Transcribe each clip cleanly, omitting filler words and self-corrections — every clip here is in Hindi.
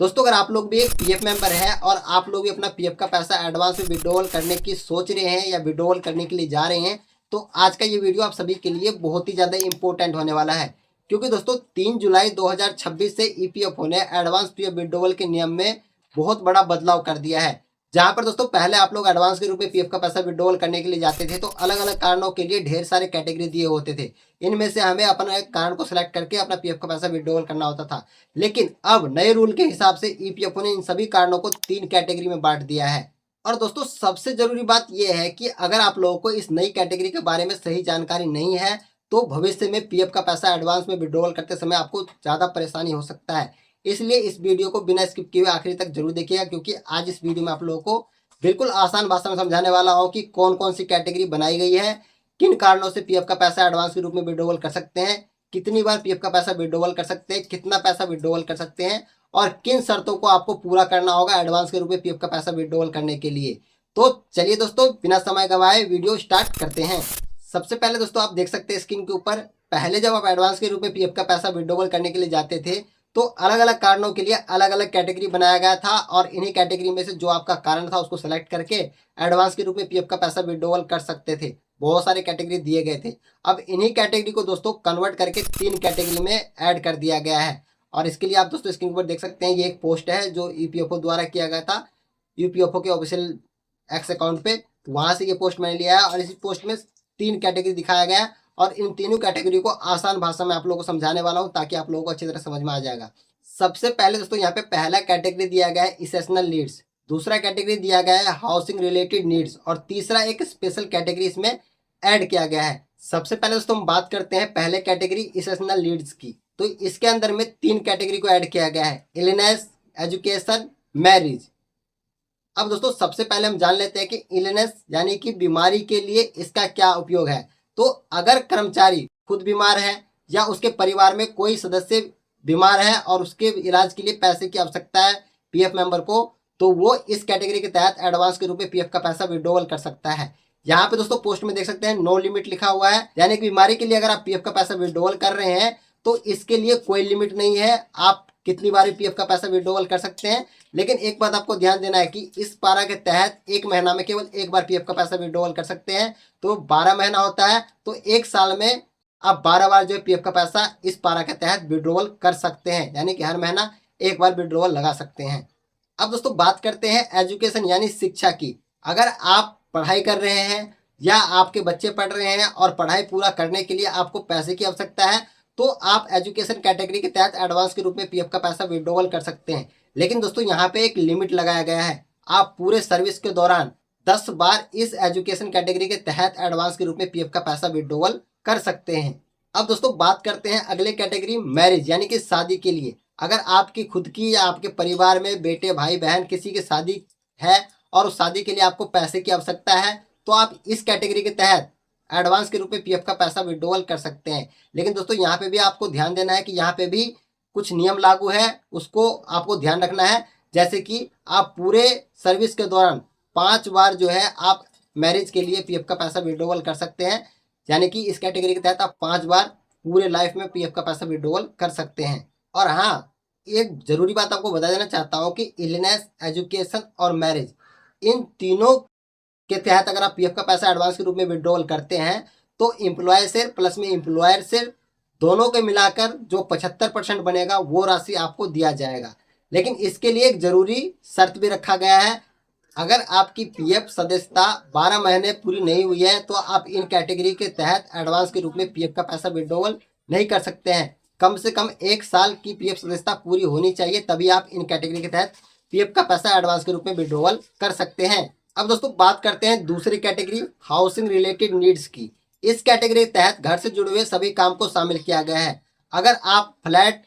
दोस्तों अगर आप लोग भी एक पीएफ मेंबर है और आप लोग भी अपना पीएफ का पैसा एडवांस में विड्रॉल करने की सोच रहे हैं या विड्रॉल करने के लिए जा रहे हैं, तो आज का ये वीडियो आप सभी के लिए बहुत ही ज़्यादा इंपॉर्टेंट होने वाला है। क्योंकि दोस्तों 3 जुलाई 2026 से ईपीएफओ ने एडवांस पीएफ विड्रॉल के नियम में बहुत बड़ा बदलाव कर दिया है। जहां पर दोस्तों पहले आप लोग एडवांस के रूप में पीएफ का पैसा विड्रॉल करने के लिए जाते थे तो अलग अलग कारणों के लिए ढेर सारे कैटेगरी दिए होते थे। इनमें से हमें अपना एक कारण को सिलेक्ट करके अपना पीएफ का पैसा विड्रॉल करना होता था। लेकिन अब नए रूल के हिसाब से ईपीएफओ ने इन सभी कारणों को 3 कैटेगरी में बांट दिया है। और दोस्तों सबसे जरूरी बात यह है कि अगर आप लोगों को इस नई कैटेगरी के बारे में सही जानकारी नहीं है तो भविष्य में पीएफ का पैसा एडवांस में विड्रॉल करते समय आपको ज़्यादा परेशानी हो सकता है। इसलिए इस वीडियो को बिना स्किप किए हुए आखिरी तक जरूर देखिएगा, क्योंकि आज इस वीडियो में आप लोगों को बिल्कुल आसान भाषा में समझाने वाला हूँ कि कौन कौन सी कैटेगरी बनाई गई है, किन कारणों से पीएफ का पैसा एडवांस के रूप में विड्रॉल कर सकते हैं, कितनी बार पीएफ का पैसा विड्रॉल कर सकते हैं, कितना पैसा विड्रॉल कर सकते हैं और किन शर्तों को आपको पूरा करना होगा एडवांस के रूप में पीएफ का पैसा विड्रॉल करने के लिए। तो चलिए दोस्तों बिना समय गंवाए वीडियो स्टार्ट करते हैं। सबसे पहले दोस्तों आप देख सकते हैं स्क्रीन के ऊपर, पहले जब आप एडवांस के रूप में पीएफ का पैसा विड्रॉल करने के लिए जाते थे तो अलग अलग कारणों के लिए अलग अलग कैटेगरी बनाया गया था और इन्हीं कैटेगरी में से जो आपका कारण था उसको सेलेक्ट करके एडवांस के रूप में पीएफ का पैसा विड्रॉल कर सकते थे। बहुत सारे कैटेगरी दिए गए थे। अब इन्हीं कैटेगरी को दोस्तों कन्वर्ट करके 3 कैटेगरी में ऐड कर दिया गया है। और इसके लिए आप दोस्तों स्क्रीन पर देख सकते हैं ये एक पोस्ट है जो ईपीएफओ द्वारा किया गया था, ईपीएफओ के ऑफिशियल एक्स अकाउंट पे। वहां से ये पोस्ट मैंने लिया है और इसी पोस्ट में 3 कैटेगरी दिखाया गया है और इन तीनों कैटेगरी को आसान भाषा में आप लोगों को समझाने वाला हूँ ताकि आप लोगों को अच्छी तरह समझ में आ जाएगा। सबसे पहले दोस्तों यहाँ पे पहला कैटेगरी दिया गया है इसेंशियल नीड्स, दूसरा कैटेगरी दिया गया है हाउसिंग रिलेटेड नीड्स और तीसरा एक स्पेशल कैटेगरी इसमें ऐड किया गया है। सबसे पहले दोस्तों हम बात करते हैं पहले कैटेगरी इसेंशियल नीड्स की। तो इसके अंदर में 3 कैटेगरी को ऐड किया गया है, इलनेस, एजुकेशन, मैरिज। अब दोस्तों सबसे पहले हम जान लेते हैं कि इलनेस यानी कि बीमारी के लिए इसका क्या उपयोग है। तो अगर कर्मचारी खुद बीमार है या उसके परिवार में कोई सदस्य बीमार है और उसके इलाज के लिए पैसे की आवश्यकता है पीएफ मेंबर को, तो वो इस कैटेगरी के तहत एडवांस के रूप में पीएफ का पैसा विड्रॉल कर सकता है। यहाँ पे दोस्तों पोस्ट में देख सकते हैं नो लिमिट लिखा हुआ है, यानी कि बीमारी के लिए अगर आप पीएफ का पैसा विड्रॉल कर रहे हैं तो इसके लिए कोई लिमिट नहीं है, आप कितनी बार पीएफ का पैसा विड्रॉल कर सकते हैं। लेकिन एक बात आपको ध्यान देना है कि इस पारा के तहत एक महीना में केवल एक बार पीएफ का पैसा विड्रॉल कर सकते हैं। तो 12 महीना होता है, तो एक साल में आप 12 बार जो है पीएफ का पैसा इस पारा के तहत विड्रॉल कर सकते हैं, यानी कि हर महीना एक बार विड्रॉल लगा सकते हैं। अब दोस्तों बात करते हैं एजुकेशन यानी शिक्षा की। अगर आप पढ़ाई कर रहे हैं या आपके बच्चे पढ़ रहे हैं और पढ़ाई पूरा करने के लिए आपको पैसे की आवश्यकता है तो आप एजुकेशन कैटेगरी के तहत एडवांस के रूप में पीएफ का पैसा विड्रॉल कर सकते हैं। लेकिन दोस्तों यहाँ पे एक लिमिट लगाया गया है, आप पूरे सर्विस के दौरान 10 बार इस एजुकेशन कैटेगरी के तहत एडवांस के रूप में पीएफ का पैसा विड्रॉल कर सकते हैं। अब दोस्तों बात करते हैं अगले कैटेगरी मैरिज यानी कि शादी के लिए। अगर आपकी खुद की या आपके परिवार में बेटे भाई बहन किसी की शादी है और उस शादी के लिए आपको पैसे की आवश्यकता है तो आप इस कैटेगरी के तहत एडवांस के रूप में पीएफ का पैसा विड्रॉल कर सकते हैं। लेकिन दोस्तों यहाँ पे भी आपको ध्यान देना है कि यहाँ पे भी कुछ नियम लागू है, उसको आपको ध्यान रखना है। जैसे कि आप पूरे सर्विस के दौरान 5 बार जो है आप मैरिज के लिए पीएफ का पैसा विड्रॉल कर सकते हैं, यानी कि इस कैटेगरी के तहत आप 5 बार पूरे लाइफ में पीएफ का पैसा विड्रॉल कर सकते हैं। और हाँ, एक जरूरी बात आपको बता देना चाहता हूँ कि इलनेस, एजुकेशन और मैरिज इन तीनों के तहत अगर आप पीएफ का पैसा एडवांस के रूप में विड्रॉल करते हैं तो एम्प्लॉय शेयर प्लस में एम्प्लॉयर शेयर दोनों के मिलाकर जो 75% बनेगा वो राशि आपको दिया जाएगा। लेकिन इसके लिए एक जरूरी शर्त भी रखा गया है, अगर आपकी पीएफ सदस्यता 12 महीने पूरी नहीं हुई है तो आप इन कैटेगरी के तहत एडवांस के रूप में पीएफ का पैसा विड्रॉल नहीं कर सकते हैं। कम से कम 1 साल की पीएफ सदस्यता पूरी होनी चाहिए, तभी आप इन कैटेगरी के तहत पीएफ का पैसा एडवांस के रूप में विड्रॉल कर सकते हैं। अब दोस्तों बात करते हैं दूसरी कैटेगरी हाउसिंग रिलेटेड नीड्स की। इस कैटेगरी के तहत घर से जुड़े हुए सभी काम को शामिल किया गया है। अगर आप फ्लैट,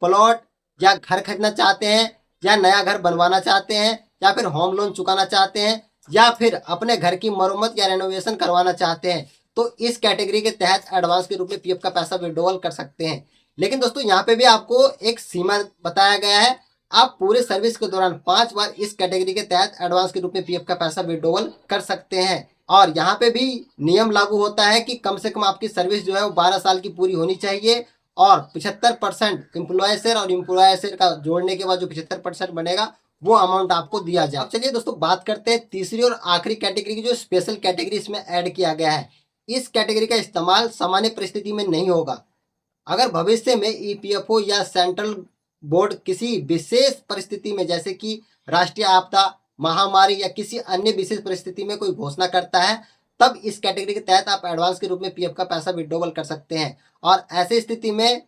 प्लॉट या घर खरीदना चाहते हैं या नया घर बनवाना चाहते हैं या फिर होम लोन चुकाना चाहते हैं या फिर अपने घर की मरम्मत या रेनोवेशन करवाना चाहते हैं तो इस कैटेगरी के तहत एडवांस के रूप में पीएफ का पैसा विड्रॉल कर सकते हैं। लेकिन दोस्तों यहाँ पे भी आपको एक सीमा बताया गया है, आप पूरे सर्विस के दौरान 5 बार इस कैटेगरी के तहत एडवांस के रूप में पीएफ का पैसा विड्रॉल कर सकते हैं। और यहाँ पे भी नियम लागू होता है कि कम से कम आपकी सर्विस जो है वो 12 साल की पूरी होनी चाहिए और 75% एम्प्लॉय शेयर और एम्प्लॉय शेयर का जोड़ने के बाद जो 75% बनेगा वो अमाउंट आपको दिया जाए। अब चलिए दोस्तों बात करते हैं तीसरी और आखिरी कैटेगरी की, जो स्पेशल कैटेगरी इसमें ऐड किया गया है। इस कैटेगरी का इस्तेमाल सामान्य परिस्थिति में नहीं होगा। अगर भविष्य में ईपीएफओ या सेंट्रल बोर्ड किसी विशेष परिस्थिति में, जैसे कि राष्ट्रीय आपदा, महामारी या किसी अन्य विशेष परिस्थिति में कोई घोषणा करता है, तब इस कैटेगरी के तहत आप एडवांस के रूप में पीएफ का पैसा विड्रॉवल कर सकते हैं। और ऐसी स्थिति में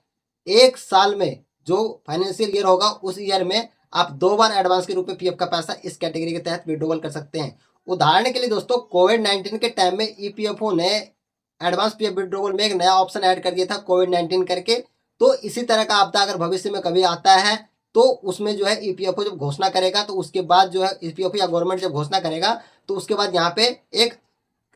एक साल में जो फाइनेंशियल ईयर होगा उस ईयर में आप 2 बार एडवांस के रूप में पीएफ का पैसा इस कैटेगरी के तहत विड्रॉवल कर सकते हैं। उदाहरण के लिए दोस्तों, कोविड-19 के टाइम में ईपीएफओ ने एडवांस पीएफ विड्रॉवल में एक नया ऑप्शन ऐड कर दिया था कोविड-19 करके। तो इसी तरह का आपदा अगर भविष्य में कभी आता है तो उसमें जो है ईपीएफओ जब घोषणा करेगा तो उसके बाद जो है ईपीएफओ या गवर्नमेंट जब घोषणा करेगा तो उसके बाद यहाँ पे एक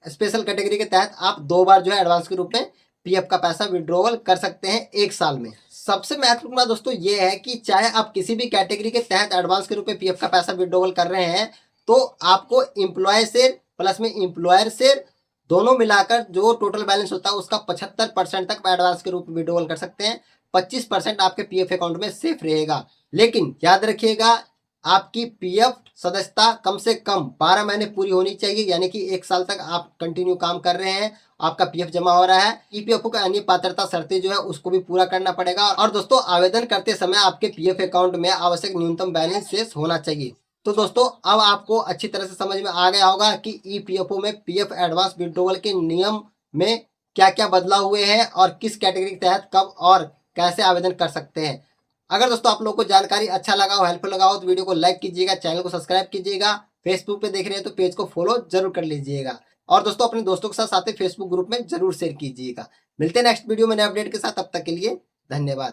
स्पेशल कैटेगरी के तहत आप 2 बार जो है एडवांस के रूप में पीएफ का पैसा विड्रॉवल कर सकते हैं एक साल में। सबसे महत्वपूर्ण बात दोस्तों ये है कि चाहे आप किसी भी कैटेगरी के तहत एडवांस के रूप में पीएफ का पैसा विड्रॉवल कर रहे हैं तो आपको एम्प्लॉय शेयर प्लस में एम्प्लॉयर शेयर दोनों मिलाकर जो टोटल बैलेंस होता है उसका 75% तक एडवांस के रूप में विड्रॉवल कर सकते हैं। 25% आपके पीएफ अकाउंट में सेफ रहेगा। लेकिन याद रखिएगा, आपकी पीएफ सदस्यता कम से कम 12 महीने पूरी होनी चाहिए, यानी कि 1 साल तक आप कंटिन्यू काम कर रहे हैं, आपका पीएफ जमा हो रहा है। ईपीएफओ का अन्य पात्रता शर्तें जो है उसको भी पूरा करना पड़ेगा। और दोस्तों आवेदन करते समय आपके पीएफ अकाउंट में आवश्यक न्यूनतम बैलेंस शेष होना चाहिए। तो दोस्तों अब आपको अच्छी तरह से समझ में आ गया होगा कि ईपीएफओ में पीएफ एडवांस विड्रॉवल के नियम में क्या क्या बदलाव हुए हैं और किस कैटेगरी के तहत कब और कैसे आवेदन कर सकते हैं। अगर दोस्तों आप लोगों को जानकारी अच्छा लगा हो, हेल्पफुल लगा हो तो वीडियो को लाइक कीजिएगा, चैनल को सब्सक्राइब कीजिएगा। फेसबुक पे देख रहे हैं तो पेज को फॉलो जरूर कर लीजिएगा और दोस्तों अपने दोस्तों के साथ फेसबुक ग्रुप में जरूर शेयर कीजिएगा। मिलते हैं नेक्स्ट वीडियो में नए अपडेट के साथ, तब तक के लिए धन्यवाद।